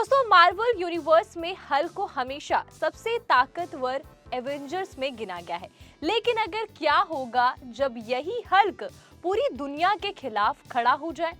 दोस्तों, Marvel universe में Hulk को हमेशा सबसे ताकतवर एवेंजर्स में गिना गया है। लेकिन अगर क्या होगा जब यही हल्क पूरी दुनिया के खिलाफ खड़ा हो जाए?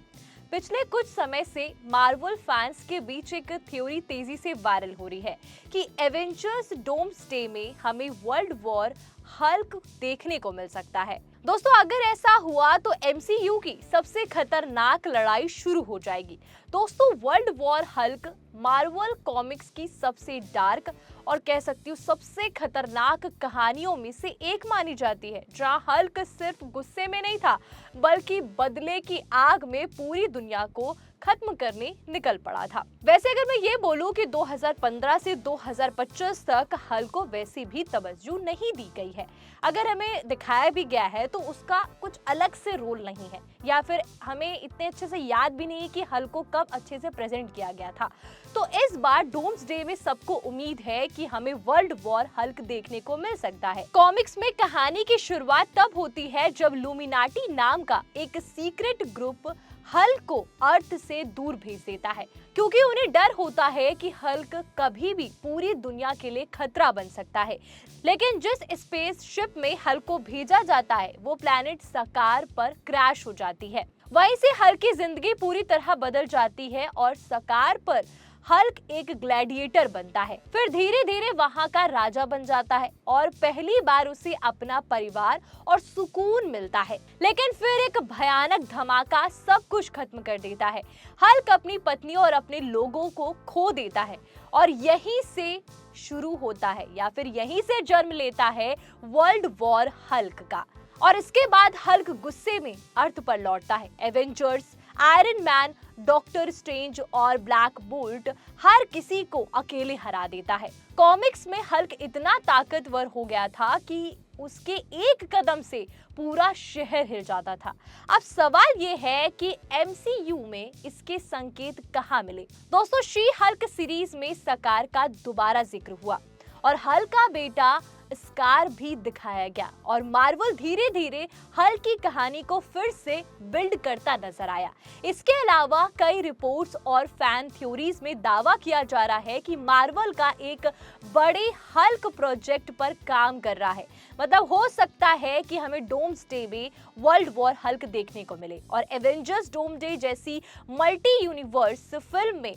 पिछले कुछ समय से मार्वल फैंस के बीच एक थ्योरी तेजी से वायरल हो रही है कि एवेंजर्स डोम्सडे में हमें वर्ल्ड वॉर हल्क देखने को मिल सकता है। दोस्तों, अगर ऐसा हुआ तो एमसीयू की सबसे खतरनाक लड़ाई शुरू हो जाएगी। दोस्तों, world war Hulk Marvel comics की सबसे डार्क और कह सकती हूँ सबसे खतरनाक कहानियों में से एक मानी जाती है, जहां हल्क सिर्फ गुस्से में नहीं था बल्कि बदले की आग में पूरी दुनिया को खत्म करने निकल पड़ा था। वैसे अगर मैं ये बोलूं कि 2015 से 2025 तक हल्क को वैसे भी तवज्जो नहीं दी गई है। अगर हमें दिखाया भी गया है तो उसका कुछ अलग से रोल नहीं है, या फिर हमें इतने अच्छे से याद भी नहीं है कि हल्क को कब अच्छे से प्रेजेंट किया गया था। तो इस बार डोम्सडे में सबको उम्मीद है कि हमें वर्ल्ड वॉर हल्क देखने को मिल सकता है। कॉमिक्स में कहानी की शुरुआत तब होती है जब लुमिनाटी नाम का एक सीक्रेट ग्रुप हल्क को अर्थ से दूर भेज देता है, क्योंकि उन्हें डर होता है कि हल्क कभी भी पूरी दुनिया के लिए खतरा बन सकता है। लेकिन जिस स्पेसशिप में हल्क को भेजा जाता है वो प्लैनेट सकार पर क्रैश हो जाती है। वहीं से हल्क की जिंदगी पूरी तरह बदल जाती है और सकार पर हल्क एक ग्लैडिएटर बनता है। फिर धीरे धीरे वहां का राजा बन जाता है और पहली बार उसे अपना परिवार और सुकून मिलता है। लेकिन फिर एक भयानक धमाका सब कुछ खत्म कर देता है। हल्क अपनी पत्नी और अपने लोगों को खो देता है और यहीं से शुरू होता है या फिर यहीं से जन्म लेता है वर्ल्ड वॉर हल्क का। और इसके बाद हल्क गुस्से में अर्थ पर लौटता है। Avengers, iron man, doctor strange और ब्लैक बोल्ट हर किसी को अकेले हरा देता है। कॉमिक्स में हल्क इतना ताकतवर हो गया था कि उसके एक कदम से पूरा शहर हिल जाता था। अब सवाल ये है कि एमसीयू में इसके संकेत कहाँ मिले? दोस्तों, शी हल्क सीरीज में सकार का दोबारा जिक्र हुआ और हल्क का बेटा स्कार भी दिखाया गया और मार्वल धीरे धीरे हल्क की कहानी को फिर से बिल्ड करता नजर आया। इसके अलावा कई रिपोर्ट्स और फैन थ्योरीज में दावा किया जा रहा है कि मार्वल का एक बड़े हल्क प्रोजेक्ट पर काम कर रहा है। मतलब हो सकता है कि हमें डोम्सडे में वर्ल्ड वॉर हल्क देखने को मिले और एवेंजर्स डोम्सडे जैसी मल्टी यूनिवर्स फिल्म में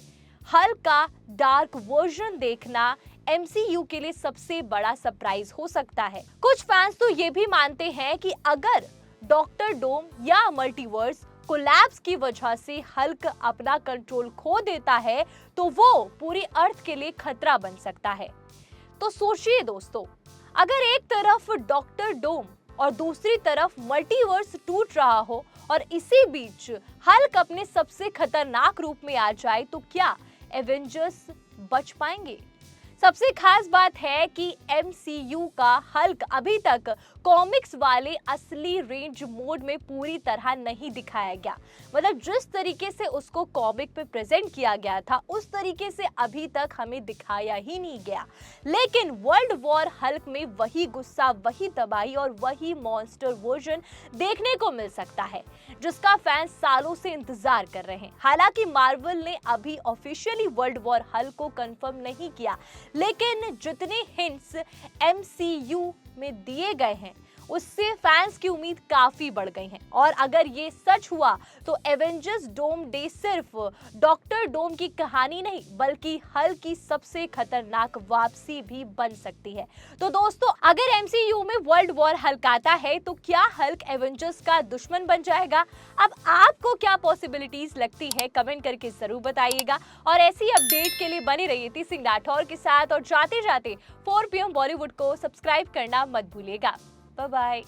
हल्क का डार्क वर्जन देखना एमसीयू के लिए सबसे बड़ा सरप्राइज हो सकता है। कुछ फैंस तो ये भी मानते हैं कि अगर डॉक्टर डोम या मल्टीवर्स कोलैप्स की वजह से हल्क अपना कंट्रोल खो देता है तो वो पूरी अर्थ के लिए खतरा बन सकता है। तो सोचिए दोस्तों, अगर एक तरफ डॉक्टर डोम और दूसरी तरफ मल्टीवर्स टूट रहा हो और इसी बीच हल्क अपने सबसे खतरनाक रूप में आ जाए तो क्या एवेंजर्स बच पाएंगे? सबसे खास बात है कि एमसीयू का हल्क अभी तक कॉमिक्स वाले असली रेंज मोड में पूरी तरह नहीं दिखाया गया। मतलब जिस तरीके से उसको कॉमिक पे प्रेजेंट किया गया था उस तरीके से अभी तक हमें दिखाया ही नहीं गया। लेकिन वर्ल्ड वॉर हल्क में वही गुस्सा, वही तबाही और वही मॉन्स्टर वर्जन देखने को मिल सकता है जिसका फैंस सालों से इंतजार कर रहे हैं। हालांकि मार्वल ने अभी ऑफिशियली वर्ल्ड वॉर हल्क को कंफर्म नहीं किया, लेकिन जितने हिंट्स एमसीयू में दिए गए हैं उससे फैंस की उम्मीद काफी बढ़ गई है। और अगर ये सच हुआ तो एवेंजर्स डोम्सडे सिर्फ डॉक्टर डोम की कहानी नहीं बल्कि हल्क की सबसे खतरनाक वापसी भी बन सकती है। तो दोस्तों, अगर एमसीयू में वर्ल्ड वॉर हल्क आता है तो क्या हल्क एवेंजर्स का दुश्मन बन जाएगा? अब आपको क्या पॉसिबिलिटीज लगती है कमेंट करके जरूर बताइएगा। और ऐसी अपडेट के लिए बनी रहिए टी सिंह राठौर के साथ और जाते जाते 4 PM बॉलीवुड को सब्सक्राइब करना मत भूलिएगा। Bye bye.